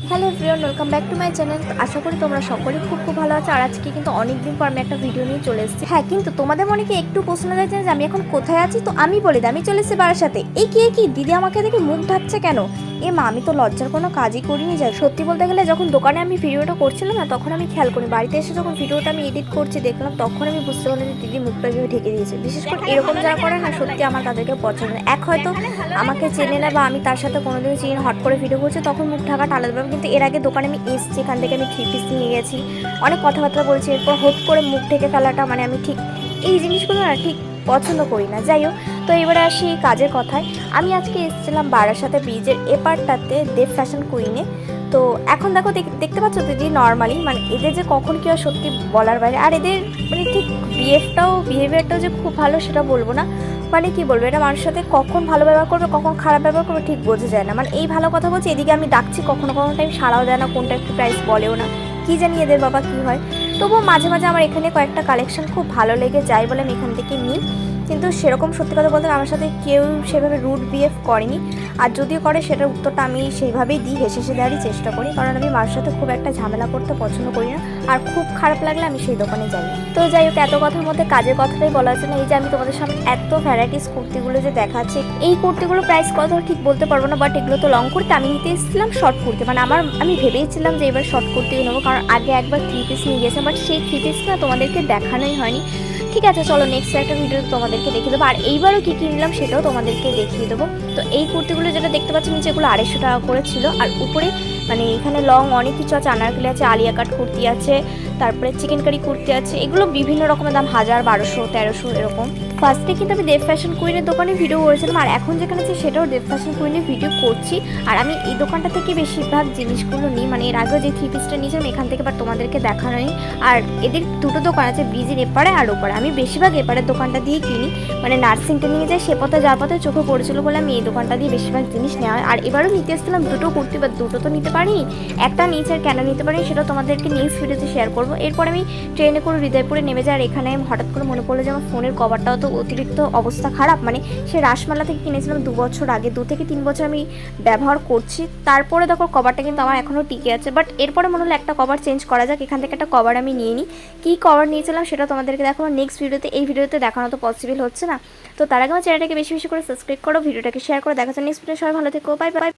Hello everyone, welcome back to my channel. আশা করি তোমরা সকলে খুব ভালো আছো। আর আজকে কিন্তু অনেকদিন পর আমি একটা ভিডিও নিয়ে চলে এসেছি। হ্যাঁ, কিন্তু তোমাদের মনে কি একটু প্রশ্ন যাচ্ছে যে আমি এখন কোথায় আছি? তো আমি বলি আমি চলে এসেছি বারাসাতে। এই কি দিদি আমাকে দেখে মুখ ঢাকছে কেন? মা, আমি তো লজ্জার কোনো কাজই করিনি। যাই সত্যি বলতে গেলে, যখন দোকানে আমি ভিডিওটা করছিলাম না, তখন আমি খেয়াল করি। বাড়িতে এসে যখন ভিডিওটা আমি এডিট করছি দেখলাম, তখন আমি বুঝতে পারলাম যে দিদি মুখটা ভেবে ঢেকে দিয়েছে। বিশেষ করে এরকম যারা করে না, সত্যি আমার তাদেরকে পছন্দ। এক হয়তো আমাকে চেনে না বা আমি তার সাথে কোনোদিন চিনি, হট করে ভিডিও করছি, তখন মুখ ঢাকাটা আলাদা ব্যাপার। কিন্তু এর আগে দোকানে আমি এসেছি, এখান থেকে আমি 3 পিস নিয়ে গেছি, অনেক কথাবার্তা বলছি, এরপর হুট করে মুখ ঢেকে ফেলাটা মানে আমি ঠিক এই জিনিসগুলো না ঠিক পছন্দ করি না। যাই হোক, তো এবারে আসি কাজের কথায়। আমি আজকে এসেছিলাম বারাসাতে ব্রিজের এপারটাতে দেব ফ্যাশন কুইনে। তো এখন দেখো দেখতে পাচ্ছ দিদি নর্মালি মানে এদের যে কখন কি হয় সত্যি বলার বাইরে। আর এদের মানে ঠিক বিহেভিয়ারটাও যে খুব ভালো সেটা বলবো না, মানে কি বলবো, এটা মানুষের সাথে কখন ভালো ব্যবহার করবে কখন খারাপ ব্যবহার করবে ঠিক বোঝা যায় না। মানে এই ভালো কথা বলছি, এদিকে আমি ডাকছি, কখনো টাইম সাড়াও দেয় না, কোনটা একটু প্রাইস বলেও না, কি জানি এদের বাবা কি হয়। তবুও মাঝে মাঝে আমার এখানে কয়েকটা কালেকশন খুব ভালো লেগে যায় বলে আমি এখান থেকে নিই। কিন্তু সেরকম সত্যি কথা বলতে আমার সাথে কেউ সেভাবে রুড বিহেভ করেনি। আর যদিও করে সেটার উত্তরটা আমি সেইভাবেই দিই, হেসে হেসে দেওয়ারই চেষ্টা করি, কারণ আমি মানুষের সাথে খুব একটা ঝামেলা করতে পছন্দ করি না। আর খুব খারাপ লাগলে আমি সেই দোকানে যাই। তো যাই হোক, এত কথার মধ্যে কাজের কথাটাই বলা হচ্ছে না। এই যে আমি তোমাদের সামনে এত ভ্যারাইটিস কুর্তিগুলো যে দেখাচ্ছি, এই কুর্তিগুলো প্রাইস কত ঠিক বলতে পারবো না, বাট এগুলো তো লং কুর্তি। আমি নিতে এসেছিলাম শর্ট কুর্তি, মানে আমি ভেবেইছিলাম যে এবার শর্ট কুর্তি নেবো, কারণ আগে একবার 3 পিস নিয়ে গেছিলাম, বাট সেই 3 পিসটা তোমাদেরকে দেখানোই হয়নি। ঠিক আছে, চলো নেক্সট একটা ভিডিও তোমাদেরকে দেখিয়ে দেবো। আর এইবারও কী কিনলাম সেটাও তোমাদেরকে দেখিয়ে দেবো। তো এই কুর্তিগুলো যেটা দেখতে পাচ্ছি নিচে, এগুলো 250 টাকা করে ছিল। আর উপরে মানে এখানে লং অনেক কিছু আছে, আনারকলি আছে, আলিয়া কাট কুর্তি আছে, তারপরে চিকেন কারি কুর্তি আছে। এগুলো বিভিন্ন রকমের দাম, 1000, 1200, 1300 এরকম। ফার্স্টে কিন্তু আমি দেব ফ্যাশন কুইনের দোকানে ভিডিও করেছিলাম, আর এখন যেখানে আছে সেটাও দেব ফ্যাশন কুইনের ভিডিও করছি। আর আমি এই দোকানটা থেকে বেশিরভাগ জিনিসগুলো নিই, মানে এর আগেও যে 3 পিসটা নিয়েছিলাম এখান থেকে, বাট তোমাদেরকে দেখানো নেই। আর এদের দুটো দোকান আছে, ব্রিজের এপারে আর ওপারে। আমি বেশিরভাগ এপারের দোকানটা দিয়ে কিনি, মানে নার্সিংটা নিয়ে যাই, সে পথে যাওয়ার পথে চোখে পড়েছিল বলে আমি এই দোকানটা দিয়ে বেশিরভাগ জিনিস নেওয়া হয়। আর এবারও নিতে এসেছিলাম দুটো কুর্তি, বা দুটো তো নিতে পারিনি, একটা নিচে। আর কেন নিতে পারিনি সেটা তোমাদেরকে নেক্সট ভিডিওতে শেয়ার করবো। এরপর আমি ট্রেনে করে হৃদয়পুরে নেমে যাই। আর এখানে হঠাৎ করে মনে পড়লো যে আমার ফোনের কভারটাও তো অতিরিক্ত অবস্থা খারাপ, মানে সে রাসমেলা থেকে কিনেছিলাম 2 বছর আগে, 2 থেকে 3 বছর আমি ব্যবহার করছি। তারপরে দেখো কভারটা কিন্তু আমার এখনও টিকে আছে, বাট এরপরে মনে হলো একটা কভার চেঞ্জ করা যাক, এখান থেকে একটা কভার আমি নিয়ে নিই। কী কভার নিয়েছিলাম সেটা তোমাদেরকে দেখাবো নেক্সট ভিডিওতে। এই ভিডিওতে দেখানো তো পসিবল হচ্ছে না। তো তার আগে আমার চ্যানেলটাকে বেশি বেশি করে সাবস্ক্রাইব করো, ভিডিওটাকে শেয়ার করে দেখা যাচ্ছে নেক্সট ভিডিও। সবাই ভালো থেকো, বাই বাই।